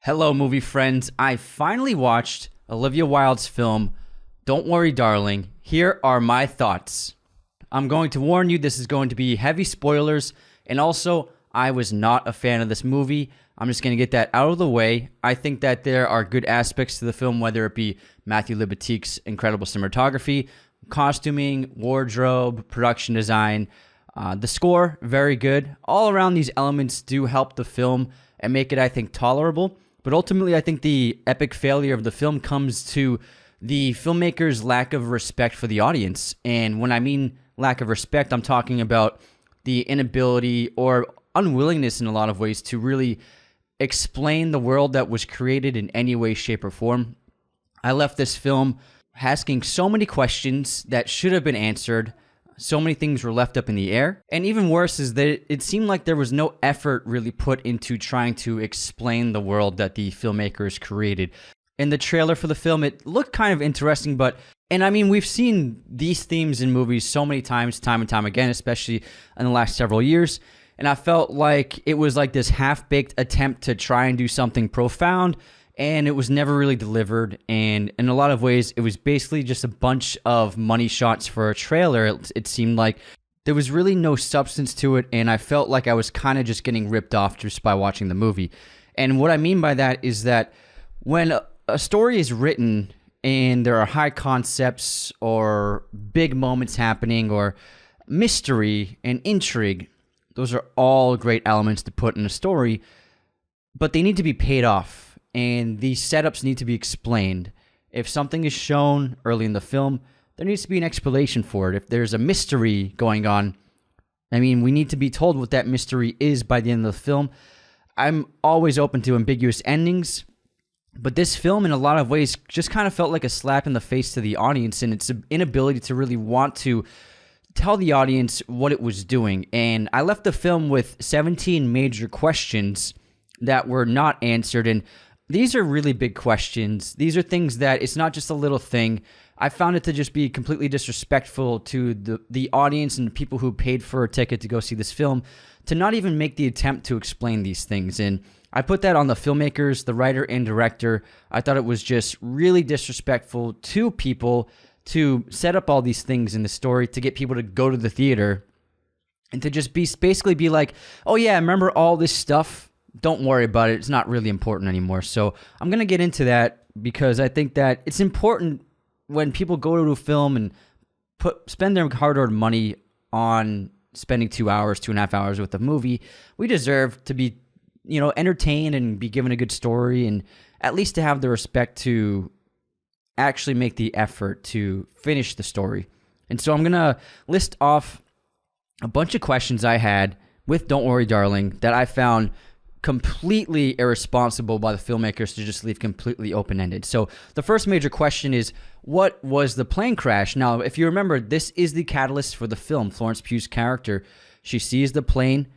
Hello, movie friends. I finally watched Olivia Wilde's film, Don't Worry, Darling. Here are my thoughts. I'm going to warn you, this is going to be heavy spoilers, and also, I was not a fan of this movie. I'm just going to get that out of the way. I think that there are good aspects to the film, whether it be Matthew Libatique's incredible cinematography, costuming, wardrobe, production design, the score, very good. All around, these elements do help the film and make it, I think, tolerable. But ultimately, I think the epic failure of the film comes to the filmmaker's lack of respect for the audience. And when I mean lack of respect, I'm talking about the inability or unwillingness in a lot of ways to really explain the world that was created in any way, shape, or form. I left this film asking so many questions that should have been answered. So many things were left up in the air. And even worse is that it seemed like there was no effort really put into trying to explain the world that the filmmakers created. In the trailer for the film, it looked kind of interesting, and I mean, we've seen these themes in movies so many times, time and time again, especially in the last several years. And I felt like it was like this half-baked attempt to try and do something profound, and it was never really delivered. And in a lot of ways, it was basically just a bunch of money shots for a trailer. It seemed like there was really no substance to it, and I felt like I was kind of just getting ripped off just by watching the movie. And what I mean by that is that when a story is written and there are high concepts or big moments happening or mystery and intrigue, those are all great elements to put in a story, but they need to be paid off. And these setups need to be explained. If something is shown early in the film, there needs to be an explanation for it. If there's a mystery going on, I mean, we need to be told what that mystery is by the end of the film. I'm always open to ambiguous endings, but this film, in a lot of ways, just kind of felt like a slap in the face to the audience and its inability to really want to tell the audience what it was doing. And I left the film with 17 major questions that were not answered, and these are really big questions. These are things that it's not just a little thing. I found it to just be completely disrespectful to the audience and the people who paid for a ticket to go see this film to not even make the attempt to explain these things. And I put that on the filmmakers, the writer and director. I thought it was just really disrespectful to people to set up all these things in the story to get people to go to the theater and to just basically be like, oh yeah, remember all this stuff? Don't worry about it. It's not really important anymore. So I'm going to get into that because I think that it's important when people go to a film and spend their hard-earned money on spending 2 hours, 2.5 hours with a movie. We deserve to be, entertained and be given a good story, and at least to have the respect to actually make the effort to finish the story. And so I'm going to list off a bunch of questions I had with Don't Worry, Darling that I found completely irresponsible by the filmmakers to just leave completely open-ended. So the first major question is, what was the plane crash? Now, if you remember, this is the catalyst for the film. Florence Pugh's character, she sees the plane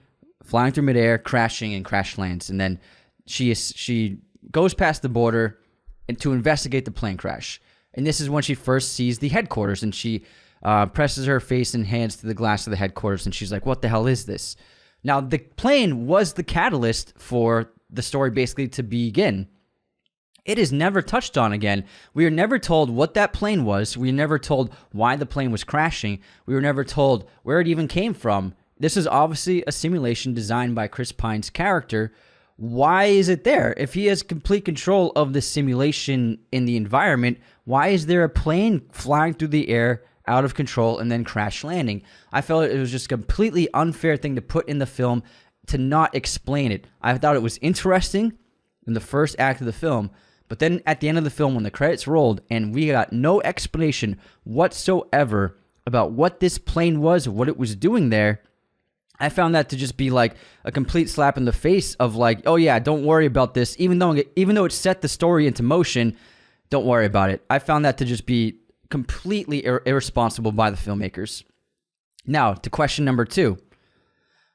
flying through midair, crashing, and crash lands. And then she goes past the border to investigate the plane crash. And this is when she first sees the headquarters, and she presses her face and hands to the glass of the headquarters, and she's like, what the hell is this? Now, the plane was the catalyst for the story basically to begin. It is never touched on again. We are never told what that plane was. We were never told why the plane was crashing. We were never told where it even came from. This is obviously a simulation designed by Chris Pine's character. Why is it there? If he has complete control of the simulation in the environment, why is there a plane flying through the air out of control and then crash landing? I felt it was just a completely unfair thing to put in the film to not explain it. I thought it was interesting in the first act of the film, but then at the end of the film when the credits rolled and we got no explanation whatsoever about what this plane was, what it was doing there, I found that to just be like a complete slap in the face of like, oh yeah, don't worry about this. Even though it set the story into motion, don't worry about it. I found that to just be completely irresponsible by the filmmakers. Now, to question number 2.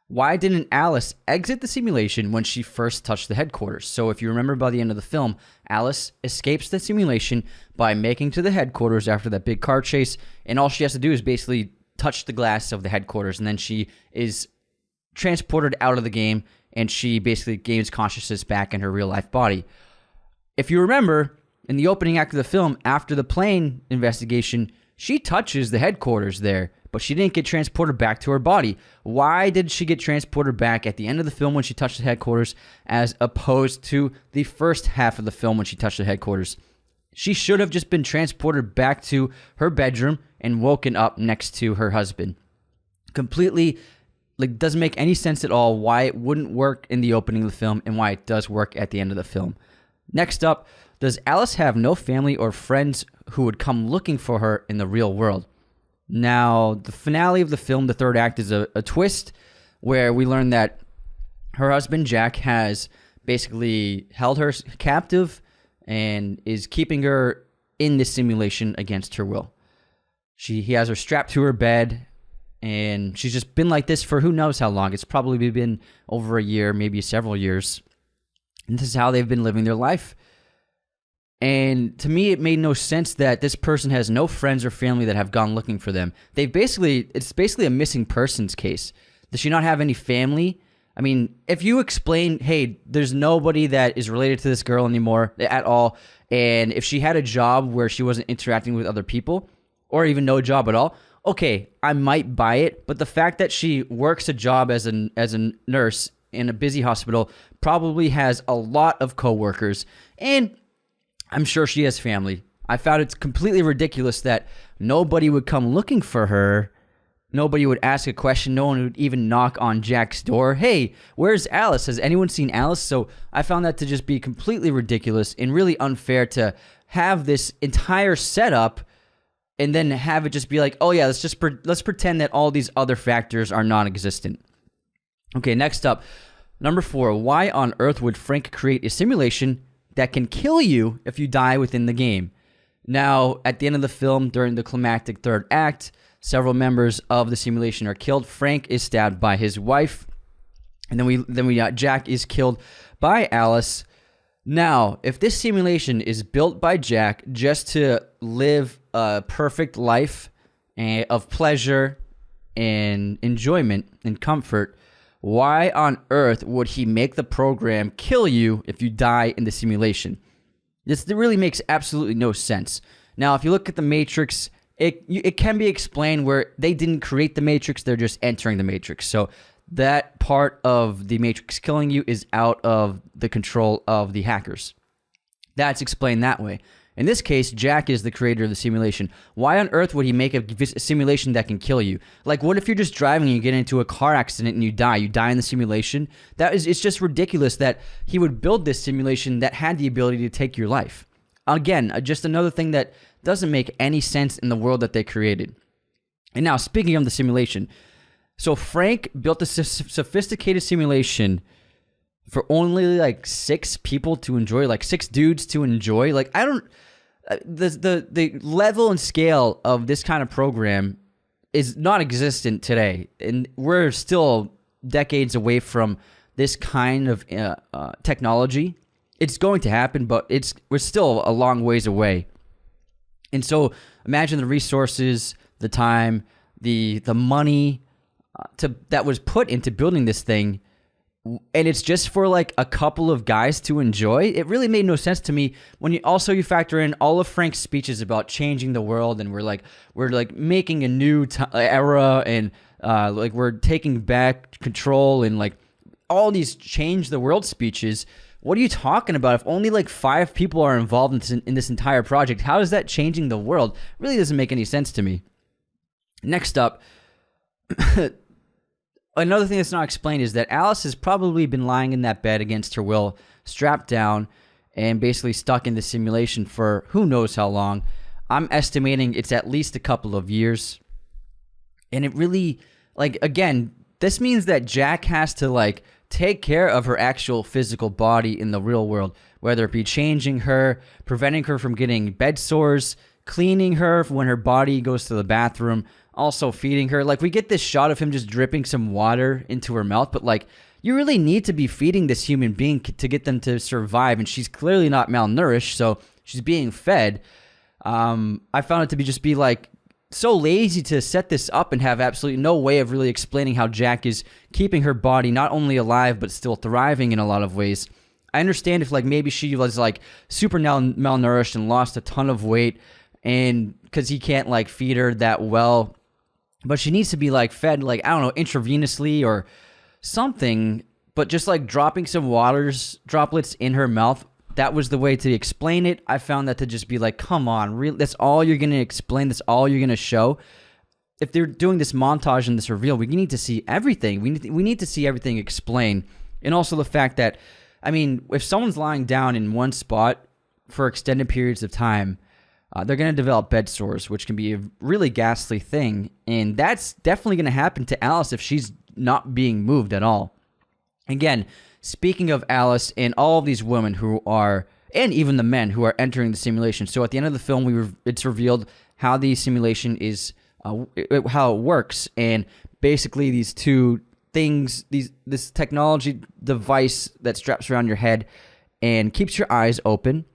Why didn't Alice exit the simulation when she first touched the headquarters? So if you remember by the end of the film, Alice escapes the simulation by making to the headquarters after that big car chase, and all she has to do is basically touch the glass of the headquarters, and then she is transported out of the game and she basically gains consciousness back in her real life body. If you remember, in the opening act of the film, after the plane investigation, she touches the headquarters there, but she didn't get transported back to her body. Why did she get transported back at the end of the film when she touched the headquarters, as opposed to the first half of the film when she touched the headquarters? She should have just been transported back to her bedroom and woken up next to her husband. Completely, doesn't make any sense at all why it wouldn't work in the opening of the film and why it does work at the end of the film. Next up, does Alice have no family or friends who would come looking for her in the real world? Now, the finale of the film, the third act, is a twist where we learn that her husband, Jack, has basically held her captive and is keeping her in this simulation against her will. He has her strapped to her bed, and she's just been like this for who knows how long. It's probably been over a year, maybe several years. And this is how they've been living their life. And to me, it made no sense that this person has no friends or family that have gone looking for them. It's basically a missing persons case. Does she not have any family? I mean, if you explain, hey, there's nobody that is related to this girl anymore at all, and if she had a job where she wasn't interacting with other people, or even no job at all, okay, I might buy it. But the fact that she works a job as a nurse in a busy hospital, probably has a lot of coworkers, and I'm sure she has family. I found it completely ridiculous that nobody would come looking for her. Nobody would ask a question. No one would even knock on Jack's door. Hey, where's Alice? Has anyone seen Alice? So I found that to just be completely ridiculous and really unfair to have this entire setup and then have it just be like, oh yeah, let's pretend that all these other factors are non-existent. Okay, next up, number 4. Why on earth would Frank create a simulation that can kill you if you die within the game? Now, at the end of the film, during the climactic third act, several members of the simulation are killed. Frank is stabbed by his wife, and then we got Jack is killed by Alice. Now, if this simulation is built by Jack just to live a perfect life of pleasure and enjoyment and comfort, why on earth would he make the program kill you if you die in the simulation? This really makes absolutely no sense. Now, if you look at the Matrix, it can be explained where they didn't create the Matrix, they're just entering the Matrix. So that part of the Matrix killing you is out of the control of the hackers. That's explained that way. In this case, Jack is the creator of the simulation. Why on earth would he make a simulation that can kill you? Like, what if you're just driving and you get into a car accident and you die? You die in the simulation? It's just ridiculous that he would build this simulation that had the ability to take your life. Again, just another thing that doesn't make any sense in the world that they created. And now, speaking of the simulation, so Frank built a sophisticated simulation for only like 6 people to enjoy, like 6 dudes to enjoy. Like, I don't... The level and scale of this kind of program is not existent today, and we're still decades away from this kind of technology. It's going to happen, but we're still a long ways away. And so imagine the resources, the time, the money that was put into building this thing, and it's just for like a couple of guys to enjoy. It really made no sense to me when you factor in all of Frank's speeches about changing the world, and we're like making a new era, and like we're taking back control, and like all these change the world speeches. What are you talking about? If only like 5 people are involved in this entire project, how is that changing the world? It really doesn't make any sense to me. Next up, another thing that's not explained is that Alice has probably been lying in that bed against her will, strapped down, and basically stuck in the simulation for who knows how long. I'm estimating it's at least a couple of years. And it really, like, again, this means that Jack has to, like, take care of her actual physical body in the real world, whether it be changing her, preventing her from getting bed sores, cleaning her when her body goes to the bathroom, also feeding her. Like, we get this shot of him just dripping some water into her mouth, but like, you really need to be feeding this human being to get them to survive, and she's clearly not malnourished, so she's being fed. I found it to be like so lazy to set this up and have absolutely no way of really explaining how Jack is keeping her body not only alive but still thriving in a lot of ways. I understand if like maybe she was like super malnourished and lost a ton of weight, and because he can't like feed her that well, but she needs to be like fed like, I don't know, intravenously or something. But just like dropping some droplets in her mouth, that was the way to explain it. I found that to just be like, come on, really? That's all you're going to explain? That's all you're going to show? If they're doing this montage and this reveal, we need to see everything. We need to see everything explained. And also the fact that, I mean, if someone's lying down in one spot for extended periods of time, they're going to develop bed sores, which can be a really ghastly thing. And that's definitely going to happen to Alice if she's not being moved at all. Again, speaking of Alice and all of these women who are, and even the men who are entering the simulation. So at the end of the film, it's revealed how the simulation is, how it works. And basically these two things, this technology device that straps around your head and keeps your eyes open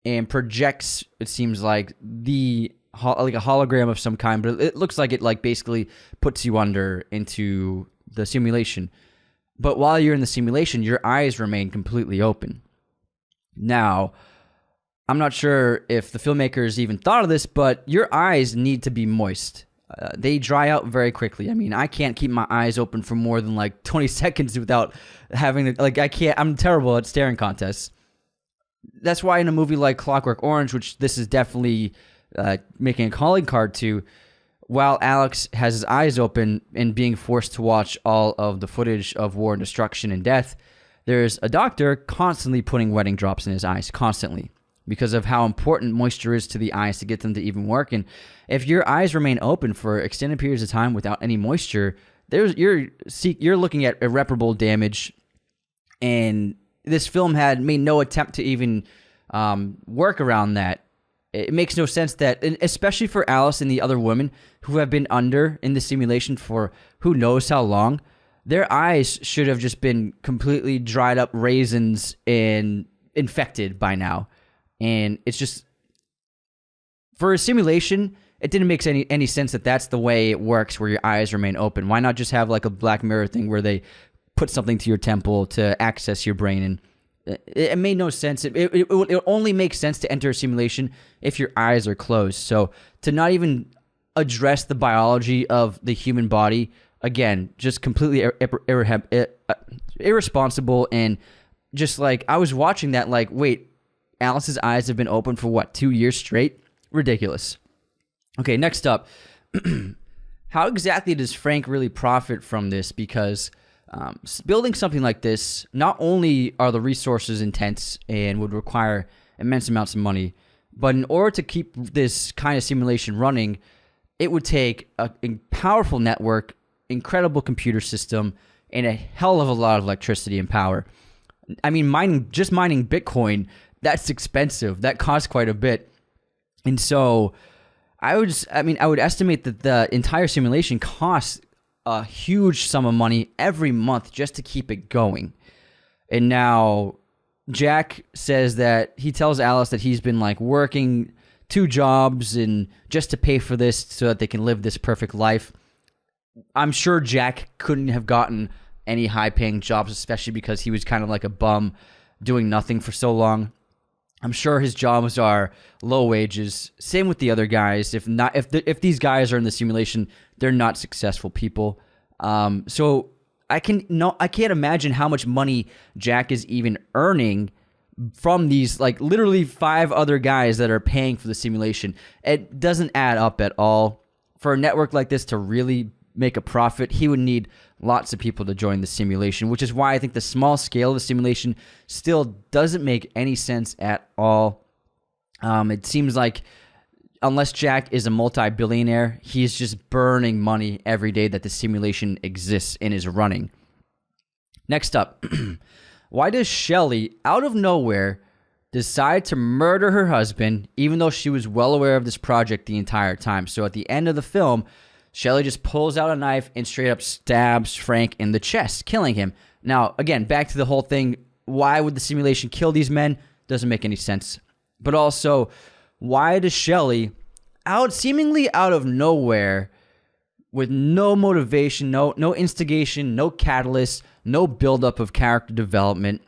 and projects, it seems like, like a hologram of some kind, but it looks like it like basically puts you under into the simulation. But while you're in the simulation, your eyes remain completely open. Now, I'm not sure if the filmmakers even thought of this, but your eyes need to be moist. They dry out very quickly. I mean, I can't keep my eyes open for more than like 20 seconds without having to, like, I'm terrible at staring contests. That's why in a movie like Clockwork Orange, which this is definitely making a calling card to, while Alex has his eyes open and being forced to watch all of the footage of war and destruction and death, there's a doctor constantly putting wetting drops in his eyes, constantly, because of how important moisture is to the eyes to get them to even work. And if your eyes remain open for extended periods of time without any moisture, you're looking at irreparable damage. And this film had made no attempt to even work around that. It makes no sense that, especially for Alice and the other women who have been under in the simulation for who knows how long, their eyes should have just been completely dried up raisins and infected by now. And it's just, for a simulation, it didn't make any sense that that's the way it works, where your eyes remain open. Why not just have like a Black Mirror thing where they put something to your temple to access your brain? And it made no sense. It only makes sense to enter a simulation if your eyes are closed. So to not even address the biology of the human body, again, just completely irresponsible. And just like, I was watching that like, wait, Alice's eyes have been open for what, 2 years straight? Ridiculous. Okay, next up. How exactly does Frank really profit from this? Because building something like this, not only are the resources intense and would require immense amounts of money, but in order to keep this kind of simulation running, it would take a powerful network, incredible computer system, and a hell of a lot of electricity and power. I mean, mining Bitcoin, that's expensive. That costs quite a bit. And so I would estimate that the entire simulation costs a huge sum of money every month just to keep it going. And now Jack says that he tells Alice that he's been like working 2 jobs and just to pay for this so that they can live this perfect life. I'm sure Jack couldn't have gotten any high-paying jobs, especially because he was kind of like a bum doing nothing for so long. I'm sure his jobs are low wages. Same with the other guys. If these guys are in the simulation, they're not successful people. So I can't imagine how much money Jack is even earning from these like literally 5 other guys that are paying for the simulation. It doesn't add up at all. For a network like this to really make a profit, he would need lots of people to join the simulation, which is why I think the small scale of the simulation still doesn't make any sense at all. It seems like unless Jack is a multi-billionaire, he's just burning money every day that the simulation exists and is running. Next up, why does Shelley, out of nowhere, decide to murder her husband, even though she was well aware of this project the entire time? So at the end of the film, Shelley just pulls out a knife and straight up stabs Frank in the chest, killing him. Now, again, back to the whole thing, why would the simulation kill these men? Doesn't make any sense. But also, why does Shelley, seemingly out of nowhere, with no motivation, no instigation, no catalyst, no buildup of character development.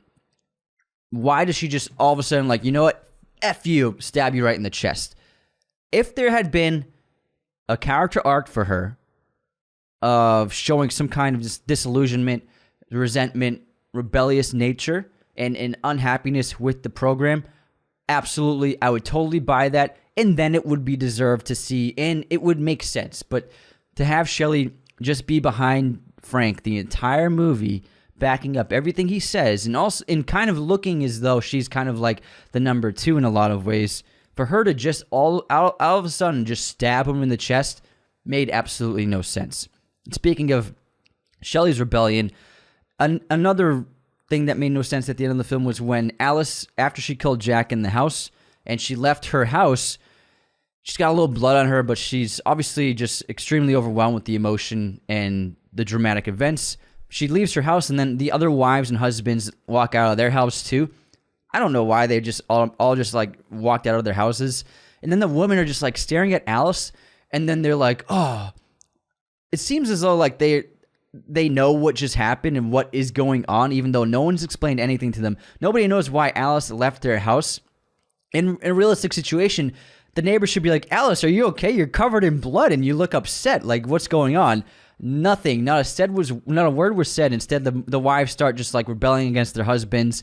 Why does she just all of a sudden, like, you know what? F you, stab you right in the chest. If there had been a character arc for her of showing some kind of disillusionment, resentment, rebellious nature, and an unhappiness with the program, absolutely, I would totally buy that, and then it would be deserved to see, and it would make sense. But to have Shelley just be behind Frank the entire movie, backing up everything he says, and also in kind of looking as though she's kind of like the number two in a lot of ways, for her to just all out of a sudden just stab him in the chest made absolutely no sense. Speaking of Shelley's rebellion, another thing that made no sense at the end of the film was when Alice, after she killed Jack in the house, and she left her house, she's got a little blood on her, but she's obviously just extremely overwhelmed with the emotion and the dramatic events. She leaves her house, and then the other wives and husbands walk out of their house too. I don't know why they just all just like walked out of their houses. And then the women are just like staring at Alice, and then they're like, oh, it seems as though like they know what just happened and what is going on, even though no one's explained anything to them. Nobody knows why Alice left their house. In a realistic situation, the neighbors should be like, Alice, are you okay? You're covered in blood and you look upset. Like, what's going on? Nothing. Not a word was said. Instead, the wives start just like rebelling against their husbands.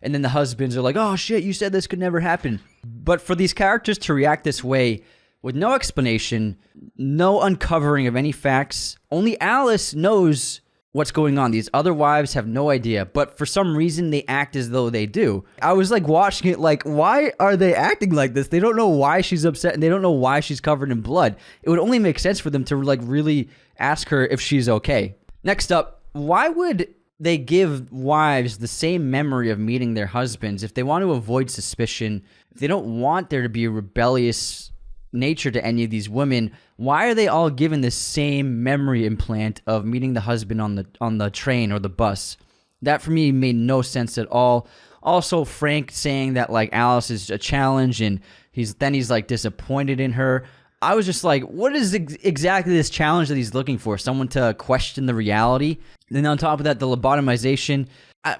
And then the husbands are like, oh shit, you said this could never happen. But for these characters to react this way with no explanation, no uncovering of any facts, only Alice knows what's going on. These other wives have no idea, but for some reason they act as though they do. I was like watching it like, why are they acting like this? They don't know why she's upset, and they don't know why she's covered in blood. It would only make sense for them to like really ask her if she's okay. Next up, why would they give wives the same memory of meeting their husbands if they want to avoid suspicion, if they don't want there to be a rebellious nature to any of these women? Why are they all given the same memory implant of meeting the husband on the train or the bus? That for me made no sense at all. Also, Frank saying that like Alice is a challenge, and he's like disappointed in her. I was just like, what is exactly this challenge that he's looking for? Someone to question the reality? And then on top of that, the lobotomization.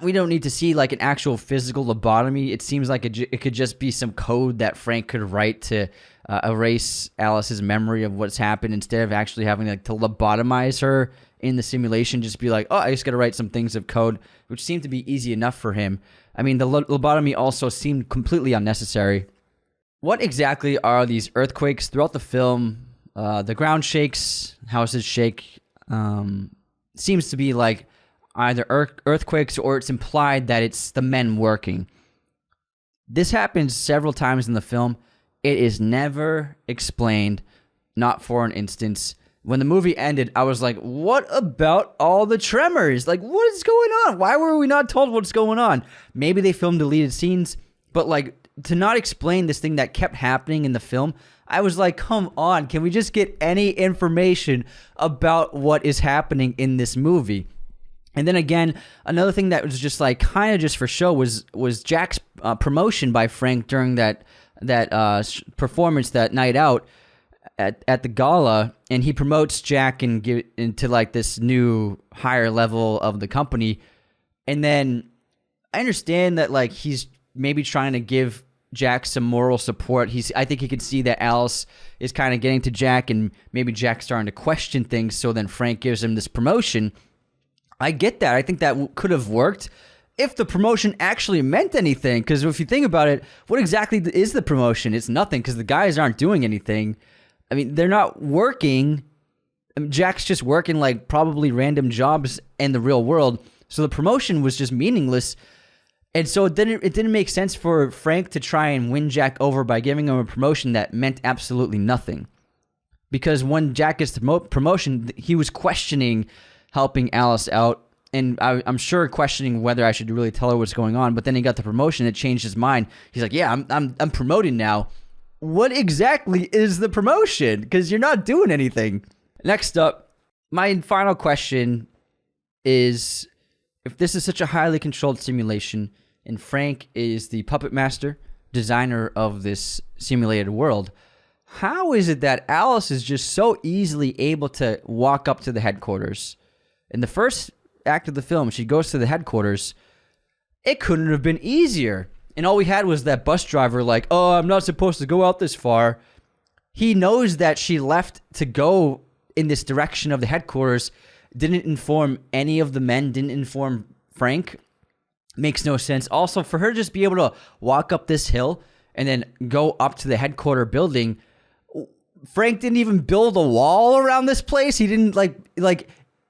We don't need to see like an actual physical lobotomy. It seems like it could just be some code that Frank could write to erase Alice's memory of what's happened, instead of actually having like to lobotomize her in the simulation. Just be like, oh, I just got to write some things of code, which seemed to be easy enough for him. I mean, the lobotomy also seemed completely unnecessary. What exactly are these earthquakes throughout the film? The ground shakes, houses shake. Seems to be like either earthquakes, or it's implied that it's the men working. This happens several times in the film. It is never explained, not for an instance. When the movie ended, I was like, what about all the tremors? Like, what is going on? Why were we not told what's going on? Maybe they filmed deleted scenes, but like, to not explain this thing that kept happening in the film, I was like, come on, can we just get any information about what is happening in this movie? And then again, another thing that was just like kind of just for show was Jack's promotion by Frank during that performance that night out at the gala, and he promotes Jack and get into like this new higher level of the company. And then I understand that like he's maybe trying to give Jack some moral support. I think he could see that Alice is kind of getting to Jack, and maybe Jack's starting to question things, so then Frank gives him this promotion. I get that. I think that could have worked if the promotion actually meant anything, because if you think about it, what exactly is the promotion? It's nothing, because the guys aren't doing anything. I mean, they're not working. I mean, Jack's just working like probably random jobs in the real world, so the promotion was just meaningless. And so it didn't make sense for Frank to try and win Jack over by giving him a promotion that meant absolutely nothing. Because when Jack gets the promotion, he was questioning helping Alice out, and I'm sure questioning whether I should really tell her what's going on. But then he got the promotion, it changed his mind. He's like, yeah, I'm promoted now. What exactly is the promotion? Because you're not doing anything. Next up, my final question is, if this is such a highly controlled simulation, and Frank is the puppet master, designer of this simulated world, how is it that Alice is just so easily able to walk up to the headquarters? In the first act of the film, she goes to the headquarters. It couldn't have been easier. And all we had was that bus driver like, oh, I'm not supposed to go out this far. He knows that she left to go in this direction of the headquarters, didn't inform any of the men, didn't inform Frank. Makes no sense. Also, for her to just be able to walk up this hill and then go up to the headquarter building, Frank didn't even build a wall around this place. He didn't like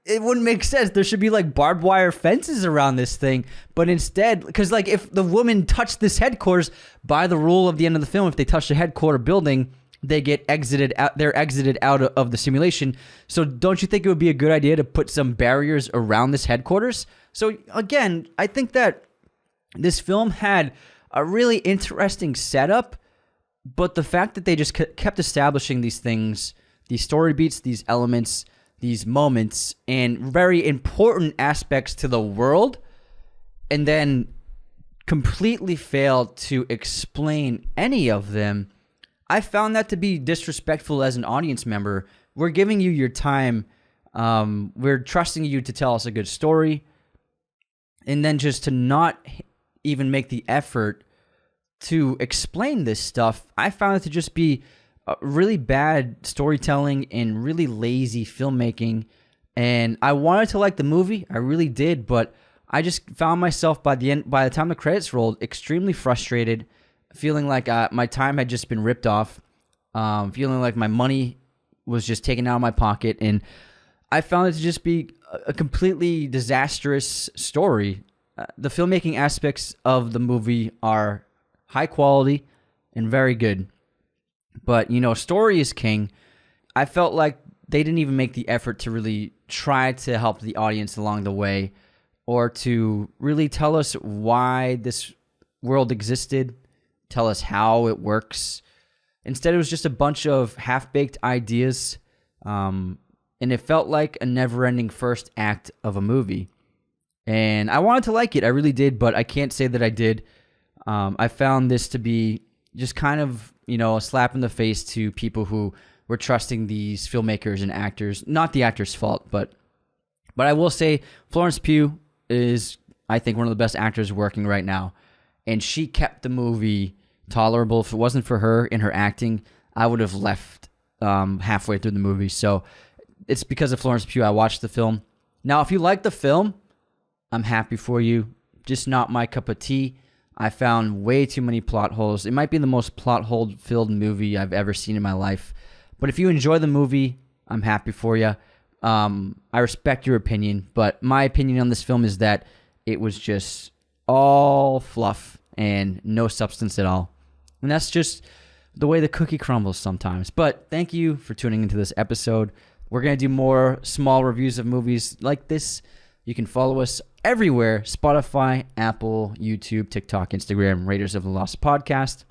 it wouldn't make sense. There should be like barbed wire fences around this thing. But instead, because like if the woman touched this headquarters, by the rule of the end of the film, if they touch the headquarter building, they get exited out. They're exited out of the simulation. So don't you think it would be a good idea to put some barriers around this headquarters? So again, I think that this film had a really interesting setup, but the fact that they just kept establishing these things, these story beats, these elements, these moments, and very important aspects to the world, and then completely failed to explain any of them, I found that to be disrespectful as an audience member. We're giving you your time. We're trusting you to tell us a good story. And then just to not even make the effort to explain this stuff, I found it to just be really bad storytelling and really lazy filmmaking. And I wanted to like the movie. I really did. But I just found myself by the time the credits rolled, extremely frustrated, feeling like my time had just been ripped off, feeling like my money was just taken out of my pocket. And I found it to just be a completely disastrous story. The filmmaking aspects of the movie are high quality and very good. But, you know, story is king. I felt like they didn't even make the effort to really try to help the audience along the way or to really tell us why this world existed, tell us how it works. Instead, it was just a bunch of half-baked ideas, and it felt like a never-ending first act of a movie. And I wanted to like it. I really did, but I can't say that I did. I found this to be just kind of, you know, a slap in the face to people who were trusting these filmmakers and actors. Not the actors' fault, but I will say Florence Pugh is, I think, one of the best actors working right now. And she kept the movie tolerable. If it wasn't for her and her acting, I would have left halfway through the movie. So it's because of Florence Pugh I watched the film. Now, if you like the film, I'm happy for you. Just not my cup of tea. I found way too many plot holes. It might be the most plot hole-filled movie I've ever seen in my life. But if you enjoy the movie, I'm happy for you. I respect your opinion, but my opinion on this film is that it was just all fluff and no substance at all. And that's just the way the cookie crumbles sometimes. But thank you for tuning into this episode. We're going to do more small reviews of movies like this. You can follow us everywhere: Spotify, Apple, YouTube, TikTok, Instagram, Raiders of the Lost Podcast.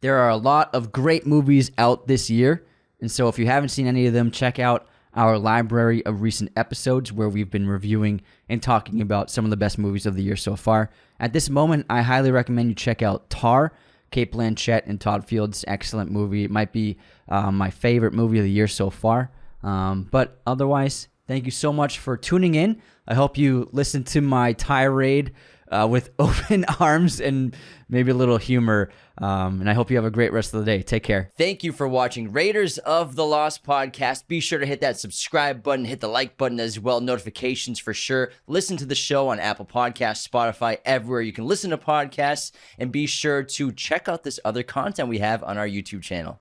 There are a lot of great movies out this year, and so if you haven't seen any of them, check out our library of recent episodes where we've been reviewing and talking about some of the best movies of the year so far. At this moment, I highly recommend you check out Tar, Cate Blanchett and Todd Field's excellent movie. It might be my favorite movie of the year so far. But otherwise, thank you so much for tuning in. I hope you listened to my tirade with open arms and maybe a little humor. And I hope you have a great rest of the day. Take care. Thank you for watching Raiders of the Lost Podcast. Be sure to hit that subscribe button, hit the like button as well, notifications for sure. Listen to the show on Apple Podcasts, Spotify, everywhere you can listen to podcasts. And be sure to check out this other content we have on our YouTube channel.